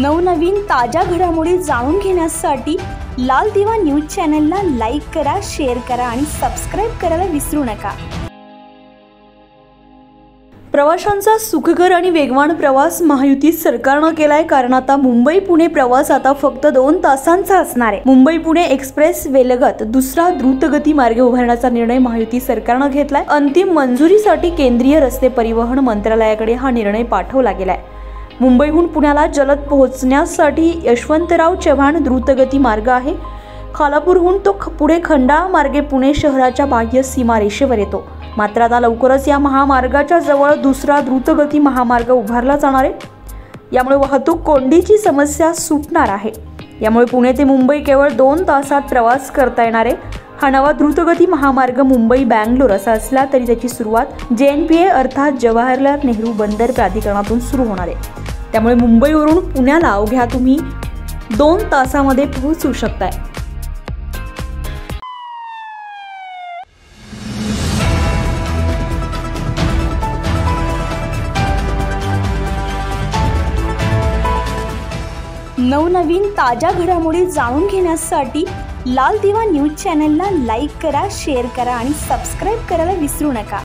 नवनवीन ताज्या घडामोडी जाणून घेण्यासाठी लाल दिवा न्यूज चॅनलला लाईक करा, शेअर करा आणि सबस्क्राइब करायला विसरू नका। प्रवाशांचा सुखकर आणि वेगवान प्रवास महायुती सरकारने केलाय, कारण आता मुंबई पुणे प्रवास आता फक्त 2 तासांचा असणार आहे। मुंबई पुणे एक्सप्रेस वेलगत दुसरा द्रुतगती मार्ग उभारण्याचा निर्णय महायुती सरकारने घेतलाय। अंतिम मंजुरीसाठी केंद्रीय रस्ते परिवहन मंत्रालयाकडे हा निर्णय पाठवला गेलाय। मुंबईहून पुण्याला जलद पोहोचण्यासाठी यशवंतराव चव्हाण द्रुतगती मार्ग आहे। खालापूरहून तो पुढे खंडाळा मार्गे पुणे शहराच्या बाह्य सीमारेषेवर येतो। मात्र आता लवकरच या महामार्गाच्या जवळ दुसरा द्रुतगती महामार्ग उभारला जाणार आहे। यामुळे वाहतूक कोंडीची समस्या सुटणार आहे। यामुळे पुणे ते मुंबई केवळ 2 तासात प्रवास करता येणार आहे। हा नवा द्रुतगती महामार्ग मुंबई बंगलोर असा असला तरी त्याची सुरुवात JNPA अर्थात जवाहरलाल नेहरू बंदर प्राधिकरणातून सुरू होणार आहे। त्यामुळे मुंबईवरून पुण्याला अवघ्या तुम्ही 2 तासामध्ये पोहोचू शकताय। नवनवीन ताज्या घडामोडी जाणून घेण्यासाठी लाल दिवा न्यूज चॅनलला लाईक करा, शेअर करा आणि सबस्क्राइब करायला विसरू नका।